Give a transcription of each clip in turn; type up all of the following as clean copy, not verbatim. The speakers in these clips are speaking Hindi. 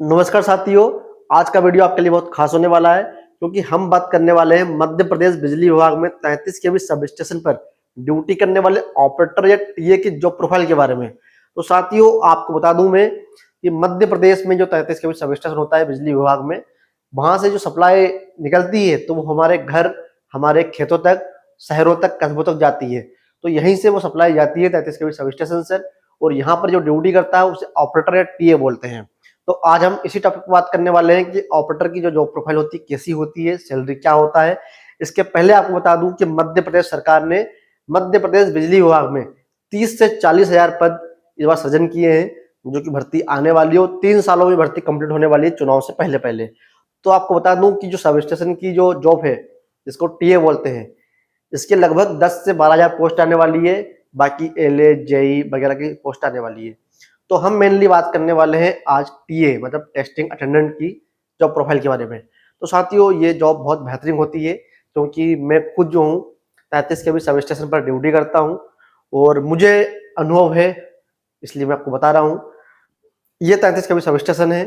नमस्कार साथियों, आज का वीडियो आपके लिए बहुत खास होने वाला है क्योंकि हम बात करने वाले हैं मध्य प्रदेश बिजली विभाग में 33 केवी सब स्टेशन पर ड्यूटी करने वाले ऑपरेटर या टीए की जॉब प्रोफाइल के बारे में। तो साथियों, आपको बता दूं मैं कि मध्य प्रदेश में जो 33 केवी सब स्टेशन होता है बिजली विभाग में, वहां से जो सप्लाई निकलती है तो वो हमारे घर, हमारे खेतों तक, शहरों तक, कस्बों तक जाती है। तो यहीं से वो सप्लाई जाती है 33 केवी सब स्टेशन से, और यहाँ पर जो ड्यूटी करता है उसे ऑपरेटर या टीए बोलते हैं। तो आज हम इसी टॉपिक पर बात करने वाले हैं कि ऑपरेटर की जो जॉब प्रोफाइल होती है कैसी होती है, सैलरी क्या होता है। इसके पहले आपको बता दूं कि मध्य प्रदेश सरकार ने मध्य प्रदेश बिजली विभाग में 30 से 40 हजार पद इस बार सृजन किए हैं, जो कि भर्ती आने वाली है और 3 सालों में भर्ती कंप्लीट होने वाली है चुनाव से पहले पहले। तो आपको बता दूं कि जो सब स्टेशन की जो जॉब है, जिसको टीए बोलते हैं, इसके लगभग 10 से 12 हजार पोस्ट आने वाली है। बाकी एलए, जेई वगैरह की पोस्ट आने वाली है। तो हम मेनली बात करने वाले हैं आज टीए मतलब टेस्टिंग अटेंडेंट की जॉब प्रोफाइल के बारे में। तो साथियों, ये जॉब बहुत बेहतरीन होती है क्योंकि मैं खुद जो हूँ 33 के भी सब स्टेशन पर ड्यूटी करता हूँ और मुझे अनुभव है, इसलिए मैं आपको बता रहा हूँ। ये 33 का भी सब स्टेशन है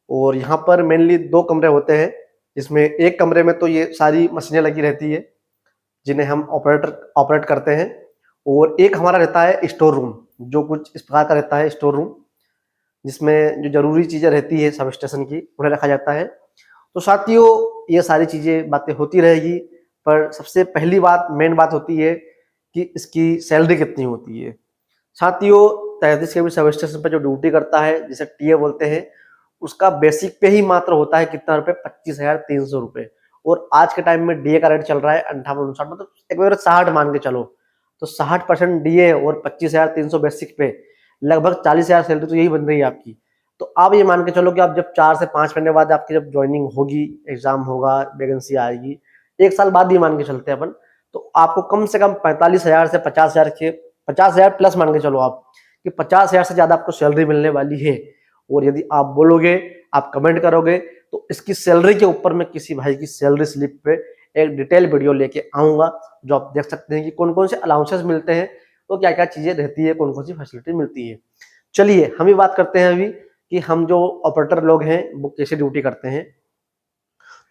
और यहाँ पर मेनली 2 कमरे होते हैं, जिसमें एक कमरे में तो ये सारी मशीनें लगी रहती है जिन्हें हम ऑपरेट करते हैं, और एक हमारा रहता है स्टोर रूम, जो कुछ इस प्रकार का रहता है स्टोर रूम, जिसमें जो जरूरी चीजें रहती है सब स्टेशन की उन्हें रखा जाता है। तो साथियों, ये सारी चीजें बातें होती रहेगी, पर सबसे पहली बात, मेन बात होती है कि इसकी सैलरी कितनी होती है। साथियों, 33 के भी सब स्टेशन पर जो ड्यूटी करता है, जिसे टीए बोलते हैं, उसका बेसिक पे ही मात्र होता है कितना रुपए, 25,300 रुपए। और आज के टाइम में डीए का रेट चल रहा है 58-59, मतलब एक बार 60 मान के चलो, तो 60% डीए और 25,300 बेसिक पे, लगभग 40,000 सैलरी तो यही बन रही है आपकी। तो आप ये मान के चलो कि आप जब 4 से 5 महीने बाद आपकी जब ज्वाइनिंग होगी, एग्जाम होगा, वैकेंसी आएगी, 1 साल बाद ही मान के चलते हैं अपन, तो आपको कम से कम 45,000 से 50,000 के 50,000 प्लस मान के चलो आप कि 50,000 से ज्यादा आपको सैलरी मिलने वाली है। और यदि आप बोलोगे, आप कमेंट करोगे, तो इसकी सैलरी के ऊपर मैं किसी भाई की सैलरी स्लिप पे एक डिटेल वीडियो लेके आऊंगा, जो आप देख सकते हैं कि कौन कौन से अलाउंसेस मिलते हैं, तो क्या क्या चीजें रहती है, कौन कौन सी फैसिलिटी मिलती है। चलिए हम भी बात करते हैं अभी कि हम जो ऑपरेटर लोग हैं वो कैसे ड्यूटी करते हैं।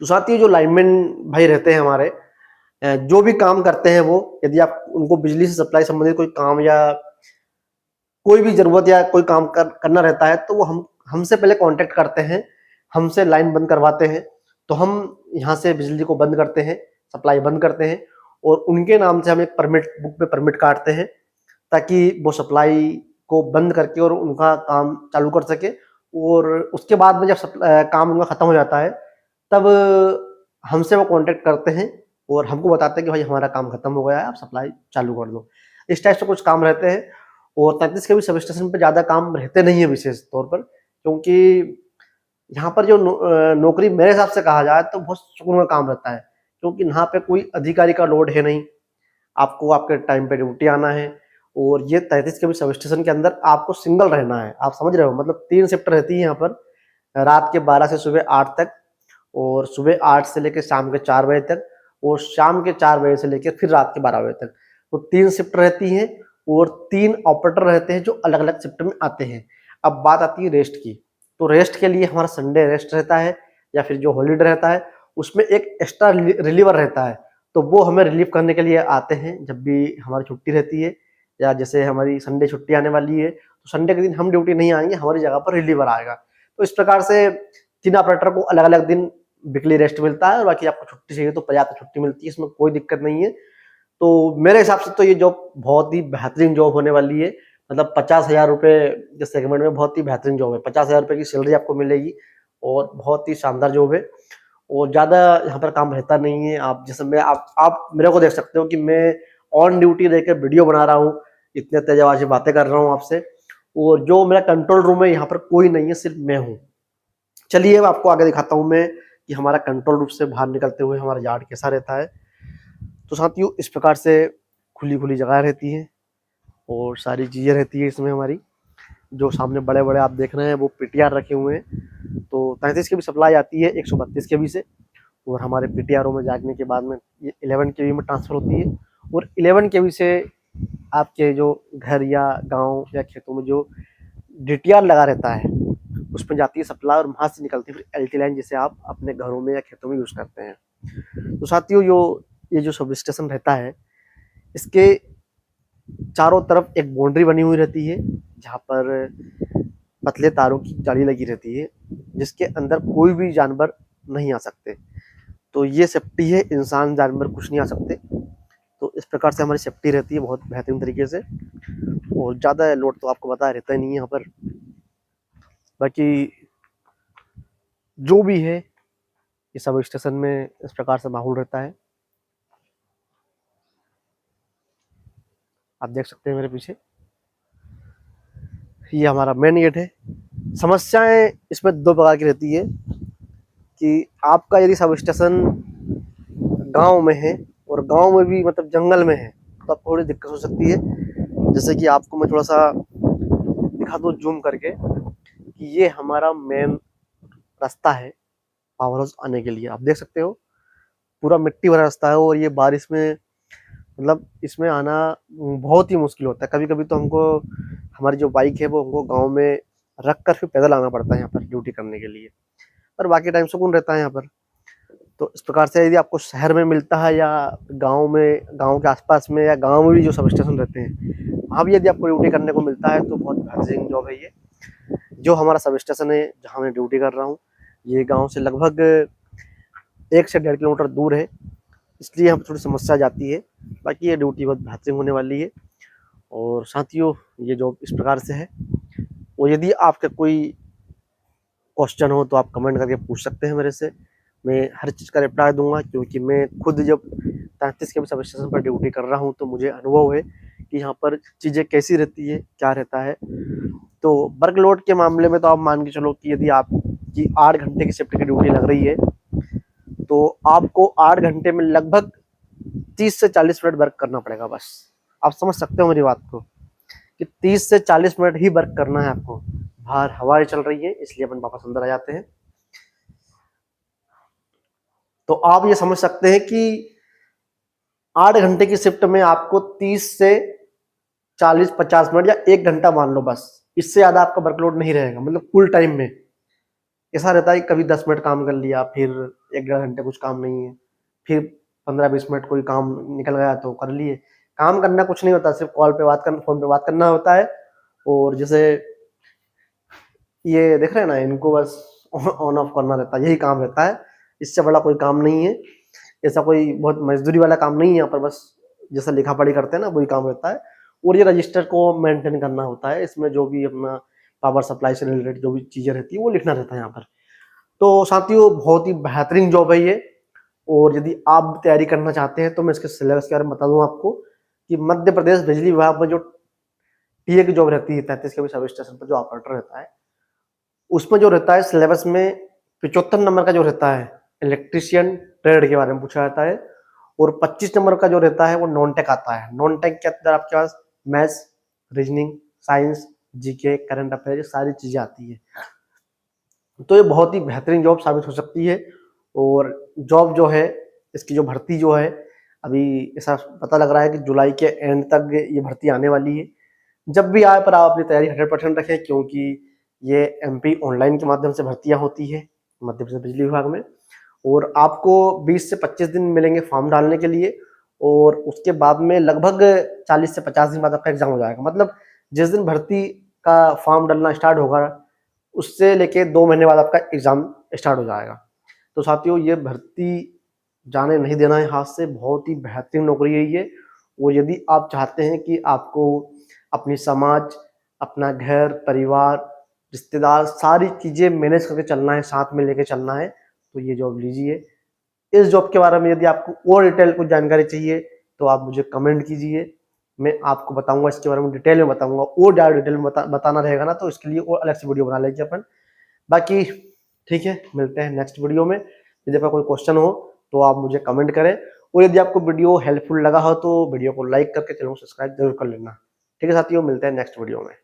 तो साथ ही जो लाइनमैन भाई रहते हैं हमारे, जो भी काम करते हैं वो, यदि आप उनको बिजली से सप्लाई संबंधित कोई काम या कोई भी जरूरत या कोई काम करना रहता है, तो वो हमसे पहले कांटेक्ट करते हैं, हमसे लाइन बंद करवाते हैं। तो हम यहाँ से बिजली को बंद करते हैं, सप्लाई बंद करते हैं, और उनके नाम से हम एक परमिट बुक पे परमिट काटते हैं, ताकि वो सप्लाई को बंद करके और उनका काम चालू कर सके। और उसके बाद में जब काम उनका खत्म हो जाता है, तब हमसे वो कांटेक्ट करते हैं और हमको बताते हैं कि भाई हमारा काम खत्म हो गया है, आप सप्लाई चालू कर दो। इस टाइप से कुछ काम रहते हैं। और 33 के भी सब स्टेशन पे ज्यादा काम रहते नहीं है विशेष तौर पर, क्योंकि यहाँ पर जो नौकरी मेरे हिसाब से कहा जाए तो बहुत सुकून का काम रहता है, क्योंकि यहाँ पे कोई अधिकारी का लोड है नहीं, आपको आपके टाइम पे ड्यूटी आना है। और ये 33 के भी सब स्टेशन के अंदर आपको सिंगल रहना है, आप समझ रहे हो, मतलब 3 शिफ्ट रहती है यहाँ पर, रात के 12 से सुबह 8 तक, और सुबह 8 से लेकर शाम के 4 बजे तक, और शाम के 4 बजे से लेकर फिर रात के 12 बजे तक। तो 3 शिफ्ट रहती हैं और 3 ऑपरेटर रहते हैं जो अलग अलग शिफ्ट में आते हैं। अब बात आती है रेस्ट की, तो रेस्ट के लिए हमारा संडे रेस्ट रहता है, या फिर जो हॉलीडे रहता है उसमें एक एक्स्ट्रा रिलीवर रहता है, तो वो हमें रिलीव करने के लिए आते हैं जब भी हमारी छुट्टी रहती है, या जैसे हमारी संडे छुट्टी आने वाली है तो संडे के दिन हम ड्यूटी नहीं आएंगे, हमारी जगह पर रिलीवर आएगा। तो इस प्रकार से 3 ऑपरेटर को अलग अलग दिन वीकली रेस्ट मिलता है, और बाकी आपको छुट्टी चाहिए तो पर्याप्त छुट्टी मिलती है, इसमें कोई दिक्कत नहीं है। तो मेरे हिसाब से तो ये जॉब बहुत ही बेहतरीन जॉब होने वाली है, मतलब 50,000 रुपये के सेगमेंट में बहुत ही बेहतरीन जॉब है। 50,000 रुपये की सैलरी आपको मिलेगी और बहुत ही शानदार जॉब है, और ज्यादा यहाँ पर काम रहता नहीं है। आप जैसे मैं आप मेरे को देख सकते हो कि मैं ऑन ड्यूटी रहकर वीडियो बना रहा हूँ, इतने तेज आवाज में बातें कर रहा हूँ आपसे, और जो मेरा कंट्रोल रूम है यहाँ पर कोई नहीं है, सिर्फ मैं हूँ। चलिए अब आपको आगे दिखाता हूँ मैं कि हमारा कंट्रोल रूम से बाहर निकलते हुए हमारा यार्ड कैसा रहता है। तो साथियों, इस प्रकार से खुली खुली जगह रहती है और सारी चीजें रहती है इसमें हमारी। जो सामने बड़े बड़े आप देख रहे हैं वो पीटीआर रखे हुए हैं। तो 33 के भी सप्लाई आती है 132 के भी से, और हमारे पीटीआरओ में जाने के बाद में ये 11 के में ट्रांसफर होती है, और 11 के से आपके जो घर या गांव या खेतों में जो डीटीआर लगा रहता है उसमें जाती है सप्लाई और वहाँ से निकलती है फिर एलटी लाइन, जिसे आप अपने घरों में या खेतों में यूज करते हैं। तो साथियों ये जो सब स्टेशन रहता है, इसके चारों तरफ एक बाउंड्री बनी हुई रहती है जहाँ पर पतले तारों की जाली लगी रहती है, जिसके अंदर कोई भी जानवर नहीं आ सकते। तो ये सेफ्टी है, इंसान जानवर कुछ नहीं आ सकते। तो इस प्रकार से हमारी सेफ्टी रहती है बहुत बेहतरीन तरीके से, और ज़्यादा लोड तो आपको पता रहता ही नहीं है यहाँ पर। बाकी जो भी है, ये सब स्टेशन में इस प्रकार से माहौल रहता है। आप देख सकते हैं मेरे पीछे, ये हमारा मेन गेट है। समस्याएं इसमें दो प्रकार की रहती है कि आपका यदि सब स्टेशन गांव में है और गांव में भी मतलब जंगल में है, तो आपको थोड़ी दिक्कत हो सकती है। जैसे कि आपको मैं थोड़ा सा दिखा दूँ जूम करके कि ये हमारा मेन रास्ता है पावर हाउस आने के लिए। आप देख सकते हो पूरा मिट्टी भरा रास्ता है, और ये बारिश में मतलब इसमें आना बहुत ही मुश्किल होता है। कभी कभी तो हमको हमारी जो बाइक है वो हमको गांव में रख कर फिर पैदल आना पड़ता है यहाँ पर ड्यूटी करने के लिए, पर बाकी टाइम सुकून रहता है यहाँ पर। तो इस प्रकार से यदि आपको शहर में मिलता है या गांव में, गांव के आसपास में या गांव में भी जो सब स्टेशन रहते हैं वहाँ भी यदि आपको ड्यूटी करने को मिलता है तो बहुत बेहतरीन जॉब है ये। जो हमारा सब स्टेशन है जहाँ मैं ड्यूटी कर रहा हूँ, ये गाँव से लगभग 1 से 1.5 किलोमीटर दूर है, इसलिए यहाँ पर थोड़ी समस्या जाती है। बाकी ये ड्यूटी बहुत बेहतरीन होने वाली है। और साथियों ये जॉब इस प्रकार से है, और यदि आपका कोई क्वेश्चन हो तो आप कमेंट करके पूछ सकते हैं मेरे से। मैं हर चीज़ का रिप्लाई दूंगा, क्योंकि मैं खुद जब 33 के सब स्टेशन पर ड्यूटी कर रहा हूँ तो मुझे अनुभव है कि यहाँ पर चीज़ें कैसी रहती है, क्या रहता है। तो वर्कलोड के मामले में तो आप मान के चलो कि यदि आपकी 8 घंटे की शिफ्ट की ड्यूटी लग रही है तो आपको 8 घंटे में लगभग 30 से 40 मिनट वर्क करना पड़ेगा बस। आप समझ सकते हो मेरी बात को कि 30 से 40 मिनट ही वर्क करना है आपको। बाहर हवाएं चल रही है इसलिए अपन वापस अंदर आ जाते हैं। तो आप ये समझ सकते हैं कि 8 घंटे की शिफ्ट में आपको 30 से 40-50 मिनट या 1 घंटा मान लो बस, इससे ज्यादा आपका वर्कलोड नहीं रहेगा। मतलब फुल टाइम में ऐसा रहता है कि कभी 10 मिनट काम कर लिया, फिर 1-1.5 घंटे कुछ काम नहीं है, फिर 15-20 मिनट कोई काम निकल गया तो कर लिए। काम करना कुछ नहीं होता, सिर्फ कॉल पे बात करना, फोन पे बात करना होता है। और जैसे ये देख रहे हैं ना, इनको बस ऑन ऑफ करना रहता है, यही काम रहता है। इससे बड़ा कोई काम नहीं है, ऐसा कोई बहुत मजदूरी वाला काम नहीं है यहाँ पर। बस जैसा लिखा पढ़ी करते हैं ना वही काम रहता है। और ये रजिस्टर को मेंटेन करना होता है, इसमें जो भी अपना पावर सप्लाई से रिलेटेड जो भी चीजें रहती है वो लिखना रहता है यहाँ पर। तो साथियों बहुत ही बेहतरीन जॉब है ये। और यदि आप तैयारी करना चाहते हैं तो मैं इसके सिलेबस के बारे में बता दूं आपको कि मध्य प्रदेश बिजली विभाग में जो टीए की जॉब रहती है 33 के सब स्टेशन पर जो ऑपरेटर रहता है, उसमें जो रहता है सिलेबस में 75 नंबर का जो रहता है इलेक्ट्रीशियन ट्रेड के बारे में पूछा जाता है, और 25 नंबर का जो रहता है वो नॉन टेक आता है। नॉन टेक के अंदर आपके पास maths, reasoning, science, GK, current affair, सारी चीजें आती है। तो ये बहुत ही बेहतरीन जॉब साबित हो सकती है। और जॉब जो है, इसकी जो भर्ती जो है, अभी ऐसा पता लग रहा है कि जुलाई के एंड तक ये भर्ती आने वाली है। जब भी आए पर आप अपनी तैयारी 100% रखें, क्योंकि ये एमपी ऑनलाइन के माध्यम से भर्तियां होती है मध्य प्रदेश बिजली विभाग में। और आपको 20 से 25 दिन मिलेंगे फॉर्म डालने के लिए, और उसके बाद में लगभग 40 से 50 दिन बाद आपका एग्जाम हो जाएगा। मतलब जिस दिन भर्ती का फॉर्म डालना स्टार्ट होगा उससे लेके 2 महीने बाद आपका एग्जाम स्टार्ट हो जाएगा। तो साथियों ये भर्ती जाने नहीं देना है हाथ से, बहुत ही बेहतरीन नौकरी है ये। और यदि आप चाहते हैं कि आपको अपनी समाज, अपना घर परिवार, रिश्तेदार, सारी चीजें मैनेज करके चलना है, साथ में लेके चलना है, तो ये जॉब लीजिए। इस जॉब के बारे में यदि आपको और डिटेल कुछ जानकारी चाहिए तो आप मुझे कमेंट कीजिए, मैं आपको बताऊंगा, इसके बारे में डिटेल में बताऊंगा। और ज़्यादा डिटेल में बताना रहेगा ना तो इसके लिए और अलग से वीडियो बना लेंगे अपन। बाकी ठीक है, मिलते हैं नेक्स्ट वीडियो में। यदि आपका कोई क्वेश्चन हो तो आप मुझे कमेंट करें, और यदि आपको वीडियो हेल्पफुल लगा हो तो वीडियो को लाइक करके चैनल को सब्सक्राइब जरूर कर लेना। ठीक है साथियों, मिलते हैं नेक्स्ट वीडियो में।